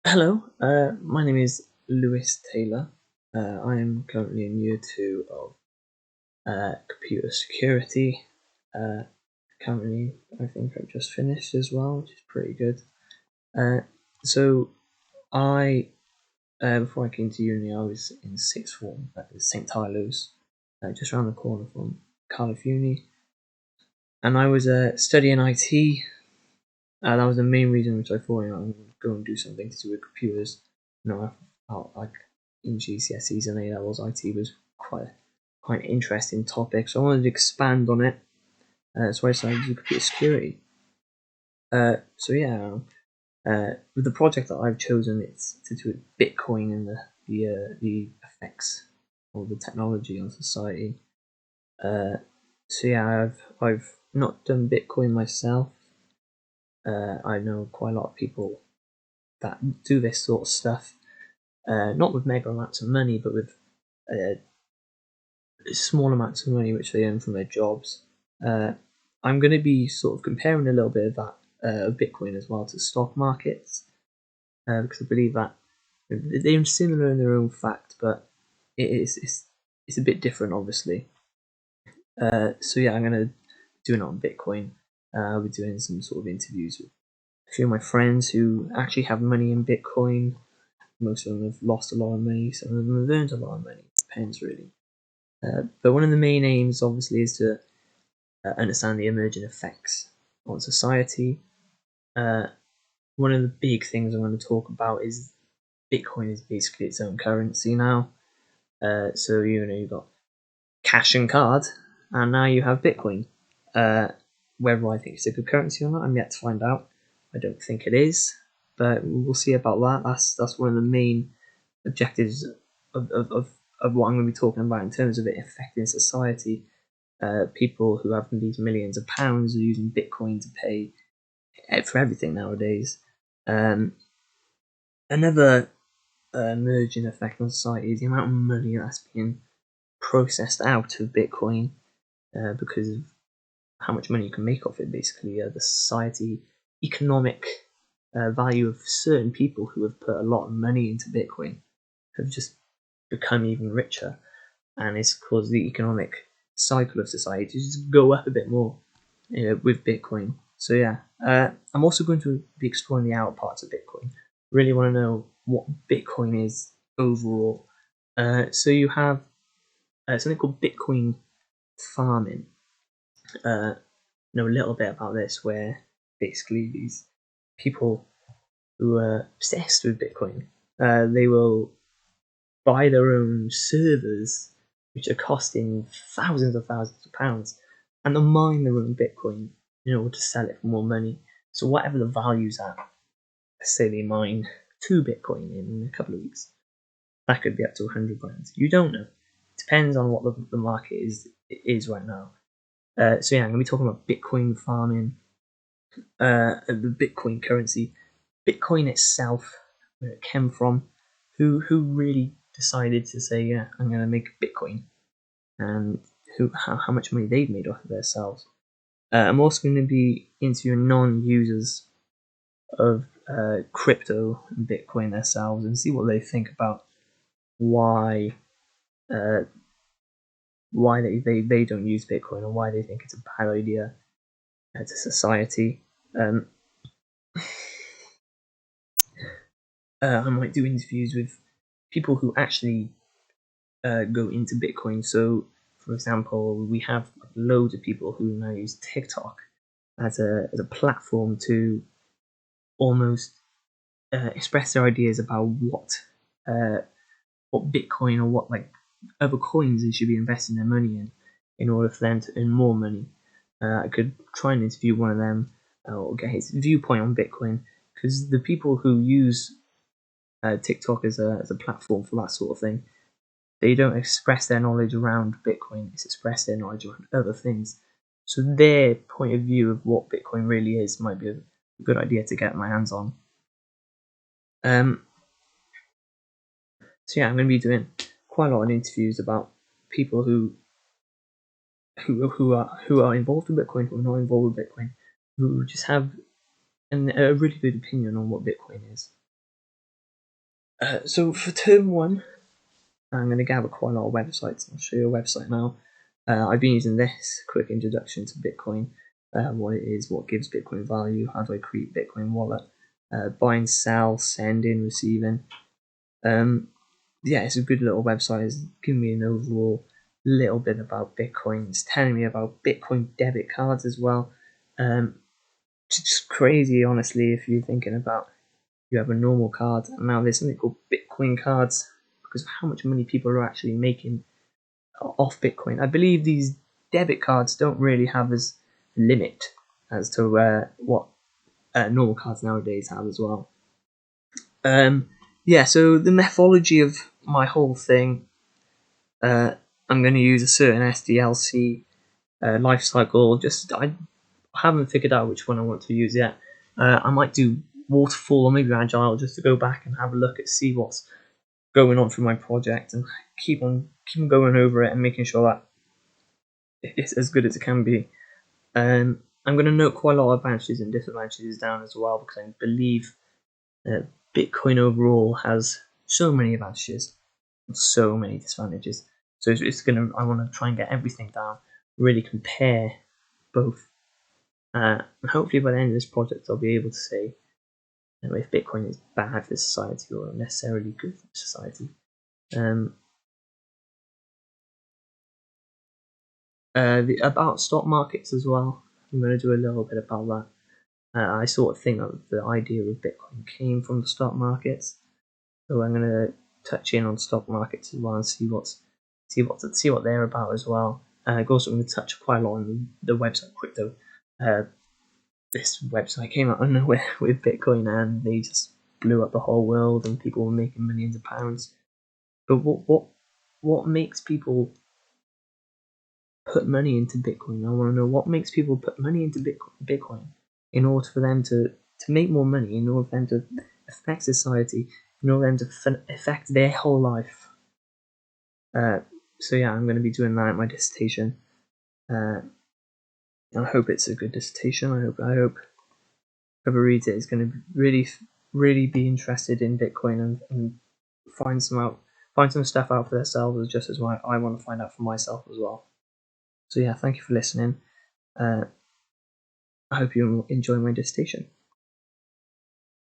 Hello, my name is Lewis Taylor. I am currently in year two of computer security. Uh, Currently, I think I've just finished as well, which is pretty good. Uh, so, I before I came to uni, I was in sixth form at St Tyler's, just around the corner from Cardiff Uni, and I was studying IT. That was the main reason which I thought I'm going to go and do something to do with computers. I felt like in GCSEs and A levels, IT was quite an interesting topic, so I wanted to expand on it. So I decided to do computer security. With the project that I've chosen, it's to do with Bitcoin and the effects of the technology on society. Uh, I've not done Bitcoin myself. I know quite a lot of people that do this sort of stuff, not with mega amounts of money, but with uh, small amounts of money which they earn from their jobs. Uh, I'm going to be sort of comparing a little bit of that of Bitcoin as well to stock markets, because I believe that they're similar in their own fact, but it's a bit different, obviously. I'm going to do it on Bitcoin. I'll be doing some sort of interviews with a few of my friends who actually have money in Bitcoin. Most of them have lost a lot of money, some of them have earned a lot of money. It depends, really. But one of the main aims, obviously, is to understand the emerging effects on society. Uh, One of the big things I want to talk about is Bitcoin is basically its own currency now. You've got cash and card, and now you have Bitcoin. Uh, Whether I think it's a good currency or not, I'm yet to find out. I don't think it is, but we'll see about that. That's one of the main objectives of what I'm going to be talking about in terms of it affecting society. People who have these millions of pounds are using Bitcoin to pay for everything nowadays. Um, Another emerging effect on society is the amount of money that's being processed out of Bitcoin, because of how much money you can make off it. Basically, the society economic value of certain people who have put a lot of money into Bitcoin have just become even richer, and it's caused the economic cycle of society to just go up a bit more, with Bitcoin. I'm also going to be exploring the outer parts of Bitcoin. Really want to know what Bitcoin is overall. You have something called Bitcoin farming. Know a little bit about this, where basically these people who are obsessed with Bitcoin, they will buy their own servers, which are costing thousands of pounds, and they'll mine their own Bitcoin in order to sell it for more money. So whatever the value's at, let's say they mine 2 Bitcoin in a couple of weeks, that could be up to 100 grand. You don't know. It depends on what the market is right now. I'm going to be talking about Bitcoin farming, the Bitcoin currency, Bitcoin itself, where it came from, who really decided to say, yeah, I'm going to make Bitcoin, and how much money they've made off of themselves. I'm also going to be interviewing non-users of crypto and Bitcoin themselves and see what they think about why uh, why they don't use Bitcoin, and why they think it's a bad idea to society. Um, I might do interviews with people who actually go into Bitcoin. So, for example, we have loads of people who now use TikTok as a platform to almost express their ideas about uh, what Bitcoin or what like other coins they should be investing their money in order for them to earn more money. I could try and interview one of them, or get his viewpoint on Bitcoin, because the people who use TikTok as a platform for that sort of thing, they don't express their knowledge around Bitcoin, it's express their knowledge around other things. So their point of view of what Bitcoin really is might be a good idea to get my hands on. Um, I'm going to be doing quite a lot of interviews about people who are involved in Bitcoin, who are not involved with Bitcoin, who just have a really good opinion on what Bitcoin is. So for term one, I'm going to gather quite a lot of websites. I'll show you a website now. I've been using this quick introduction to Bitcoin, what it is, what gives Bitcoin value, how do I create Bitcoin wallet, buy and sell, sending, receiving. Yeah, it's a good little website. It's giving me an overall little bit about Bitcoin. It's telling me about Bitcoin debit cards as well. Just crazy, honestly, if you're thinking about you have a normal card and now there's something called Bitcoin cards because of how much money people are actually making off Bitcoin. I believe these debit cards don't really have as limit as to what normal cards nowadays have as well. Yeah, so the methodology of my whole thing, I'm going to use a certain SDLC life cycle. I haven't figured out which one I want to use yet. I might do waterfall or maybe agile just to go back and have a look at see what's going on through my project and keep on going over it and making sure that it's as good as it can be. I'm going to note quite a lot of advantages and disadvantages down as well because I believe that Bitcoin overall has so many advantages and so many disadvantages. So I want to try and get everything down, really compare both, and hopefully by the end of this project I'll be able to say if Bitcoin is bad for society or necessarily good for society. About stock markets as well. I'm going to do a little bit about that. I sort of think that the idea of Bitcoin came from the stock markets, so I'm going to touch in on stock markets as well and see what they're about as well. Also, I'm going to touch quite a lot on the website crypto. This website came out of nowhere with Bitcoin, and they just blew up the whole world, and people were making millions of pounds. But what makes people put money into Bitcoin? I want to know what makes people put money into Bitcoin in order for them to make more money, in order for them to affect society, in order for them to affect their whole life. So yeah, I'm going to be doing that in my dissertation. I hope it's a good dissertation. I hope whoever reads it is going to really be interested in Bitcoin and find some stuff out for themselves, just as I want to find out for myself as well. So yeah, thank you for listening. I hope you enjoy my dissertation.